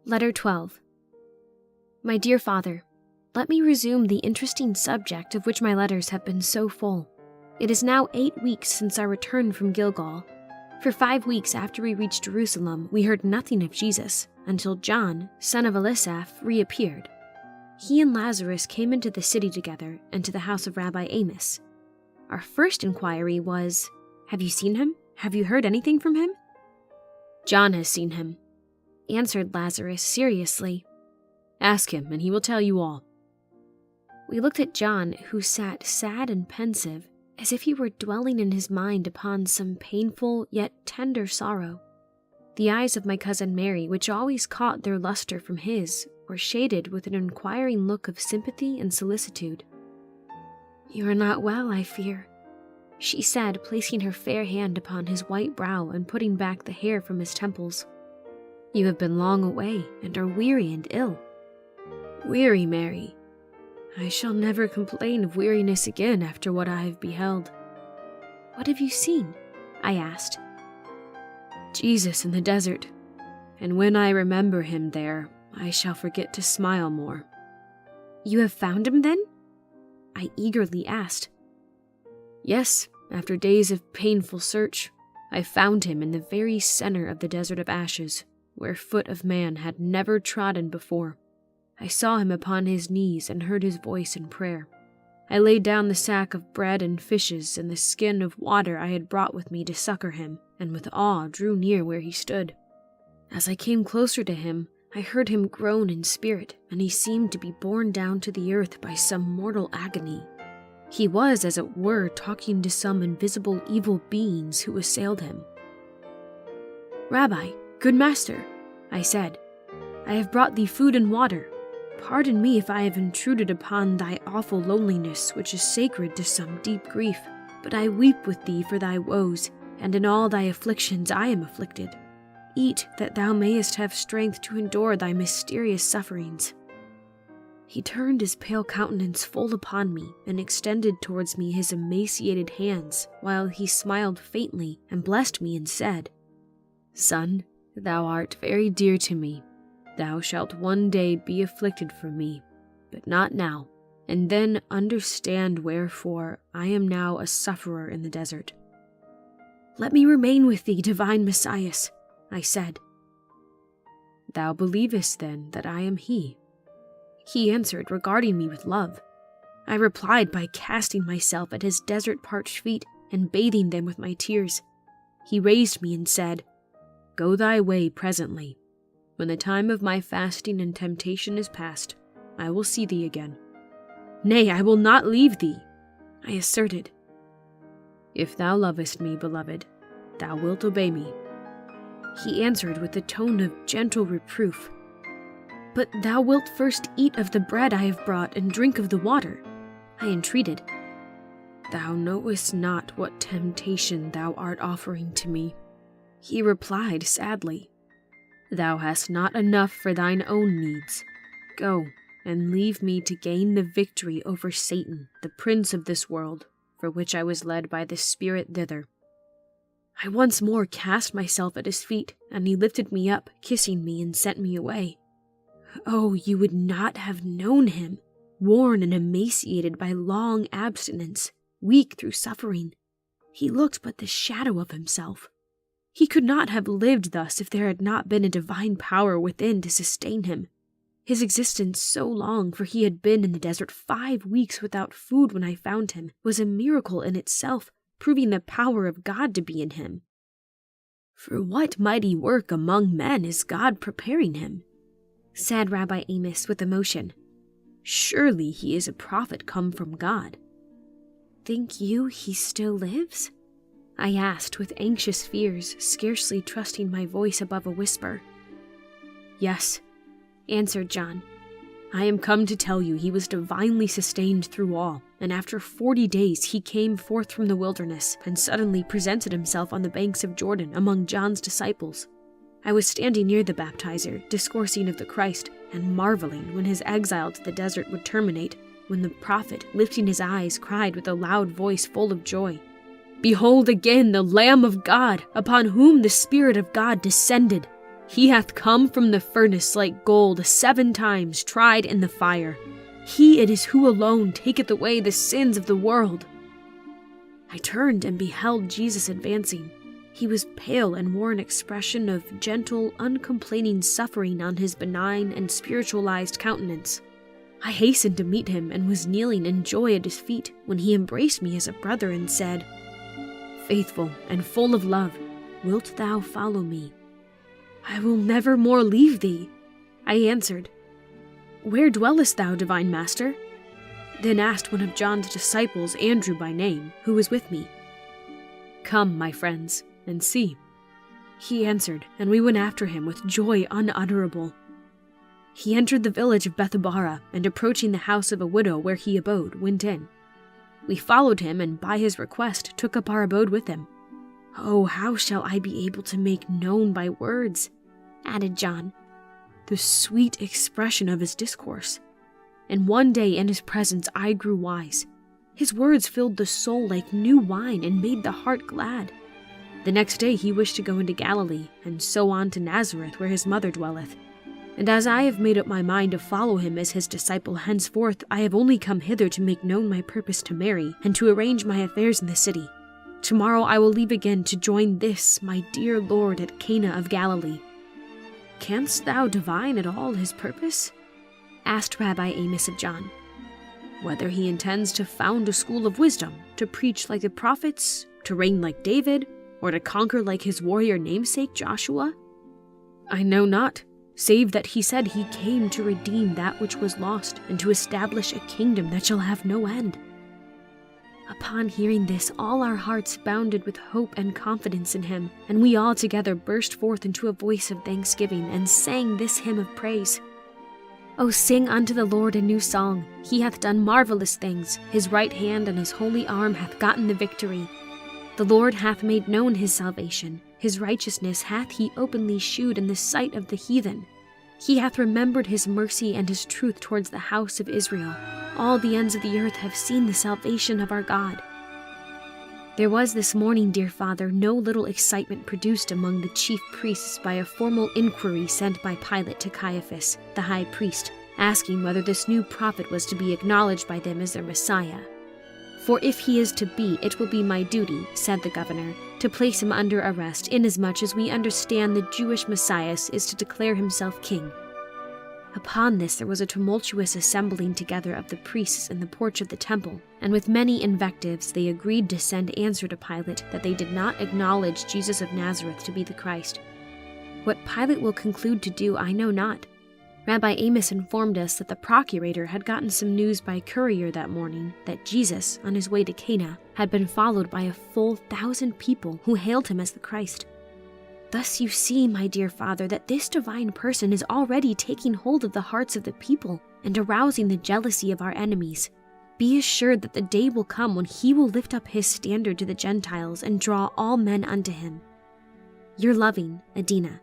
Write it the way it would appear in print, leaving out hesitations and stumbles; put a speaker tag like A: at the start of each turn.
A: Letter 12. My dear Father, let me resume the interesting subject of which my letters have been so full. It is now 8 weeks since our return from Gilgal. For 5 weeks after we reached Jerusalem, we heard nothing of Jesus, until John, son of Elisaph, reappeared. He and Lazarus came into the city together and to the house of Rabbi Amos. Our first inquiry was, "Have you seen him? Have you heard anything from him?" "John has seen him," answered Lazarus seriously. "Ask him, and he will tell you all." We looked at John, who sat sad and pensive, as if he were dwelling in his mind upon some painful yet tender sorrow. The eyes of my cousin Mary, which always caught their luster from his, were shaded with an inquiring look of sympathy and solicitude. "You are not well, I fear," she said, placing her fair hand upon his white brow and putting back the hair from his temples. "You have been long away, and are weary and ill." "Weary, Mary? I shall never complain of weariness again after what I have beheld." "What have you seen?" I asked. "Jesus in the desert, and when I remember him there, I shall forget to smile more." "You have found him, then?" I eagerly asked. "Yes, after days of painful search, I found him in the very center of the desert of ashes, where foot of man had never trodden before. I saw him upon his knees and heard his voice in prayer. I laid down the sack of bread and fishes and the skin of water I had brought with me to succor him, and with awe drew near where he stood. As I came closer to him, I heard him groan in spirit, and he seemed to be borne down to the earth by some mortal agony. He was, as it were, talking to some invisible evil beings who assailed him. "Rabbi, good master," I said, "I have brought thee food and water. Pardon me if I have intruded upon thy awful loneliness, which is sacred to some deep grief, but I weep with thee for thy woes, and in all thy afflictions I am afflicted. Eat, that thou mayest have strength to endure thy mysterious sufferings." He turned his pale countenance full upon me and extended towards me his emaciated hands, while he smiled faintly and blessed me and said, "Son, thou art very dear to me. Thou shalt one day be afflicted for me, but not now, and then understand wherefore I am now a sufferer in the desert." "Let me remain with thee, divine Messias," I said. "Thou believest then that I am he?" He answered, regarding me with love. I replied by casting myself at his desert-parched feet and bathing them with my tears. He raised me and said, "Go thy way presently. When the time of my fasting and temptation is past, I will see thee again." "Nay, I will not leave thee," I asserted. "If thou lovest me, beloved, thou wilt obey me." He answered with a tone of gentle reproof. "But thou wilt first eat of the bread I have brought and drink of the water," I entreated. "Thou knowest not what temptation thou art offering to me," he replied sadly. "Thou hast not enough for thine own needs. Go, and leave me to gain the victory over Satan, the prince of this world, for which I was led by the Spirit thither." I once more cast myself at his feet, and he lifted me up, kissing me, and sent me away. Oh, you would not have known him, worn and emaciated by long abstinence, weak through suffering. He looked but the shadow of himself. He could not have lived thus if there had not been a divine power within to sustain him. His existence so long, for he had been in the desert 5 weeks without food when I found him, was a miracle in itself, proving the power of God to be in him. "For what mighty work among men is God preparing him?" said Rabbi Amos with emotion. "Surely he is a prophet come from God." "Think you he still lives?" I asked with anxious fears, scarcely trusting my voice above a whisper. "Yes," answered John. "I am come to tell you he was divinely sustained through all, and after 40 days he came forth from the wilderness and suddenly presented himself on the banks of Jordan among John's disciples. I was standing near the baptizer, discoursing of the Christ, and marveling when his exile to the desert would terminate, when the prophet, lifting his eyes, cried with a loud voice full of joy, 'Behold again the Lamb of God, upon whom the Spirit of God descended! He hath come from the furnace like gold 7 times tried in the fire. He it is who alone taketh away the sins of the world." I turned and beheld Jesus advancing. He was pale and wore an expression of gentle, uncomplaining suffering on his benign and spiritualized countenance. I hastened to meet him and was kneeling in joy at his feet when he embraced me as a brother and said, "Faithful and full of love, wilt thou follow me?" "I will never more leave thee," I answered. "Where dwellest thou, divine master?" Then asked one of John's disciples, Andrew by name, who was with me. "Come, my friends, and see." He answered, and we went after him with joy unutterable. He entered the village of Bethabara, and approaching the house of a widow where he abode, went in. We followed him, and by his request took up our abode with him. "Oh, how shall I be able to make known by words," added John, "the sweet expression of his discourse? And one day in his presence I grew wise. His words filled the soul like new wine and made the heart glad. The next day he wished to go into Galilee, and so on to Nazareth where his mother dwelleth. And as I have made up my mind to follow him as his disciple henceforth, I have only come hither to make known my purpose to Mary, and to arrange my affairs in the city. Tomorrow I will leave again to join this, my dear Lord, at Cana of Galilee." "Canst thou divine at all his purpose?" asked Rabbi Amos of John. "Whether he intends to found a school of wisdom, to preach like the prophets, to reign like David, or to conquer like his warrior namesake Joshua? I know not, save that he said he came to redeem that which was lost, and to establish a kingdom that shall have no end." Upon hearing this, all our hearts bounded with hope and confidence in him, and we all together burst forth into a voice of thanksgiving and sang this hymn of praise. "O sing unto the Lord a new song. He hath done marvelous things. His right hand and his holy arm hath gotten the victory. The Lord hath made known his salvation. His righteousness hath he openly shewed in the sight of the heathen. He hath remembered his mercy and his truth towards the house of Israel. All the ends of the earth have seen the salvation of our God." There was this morning, dear Father, no little excitement produced among the chief priests by a formal inquiry sent by Pilate to Caiaphas, the high priest, asking whether this new prophet was to be acknowledged by them as their Messiah. "For if he is to be, it will be my duty," said the governor, "to place him under arrest, inasmuch as we understand the Jewish Messiah is to declare himself king." Upon this there was a tumultuous assembling together of the priests in the porch of the temple, and with many invectives they agreed to send answer to Pilate that they did not acknowledge Jesus of Nazareth to be the Christ. What Pilate will conclude to do I know not. Rabbi Amos informed us that the procurator had gotten some news by courier that morning that Jesus, on his way to Cana, had been followed by a full 1,000 people who hailed him as the Christ. Thus you see, my dear Father, that this divine person is already taking hold of the hearts of the people and arousing the jealousy of our enemies. Be assured that the day will come when he will lift up his standard to the Gentiles and draw all men unto him. Your loving, ADINA.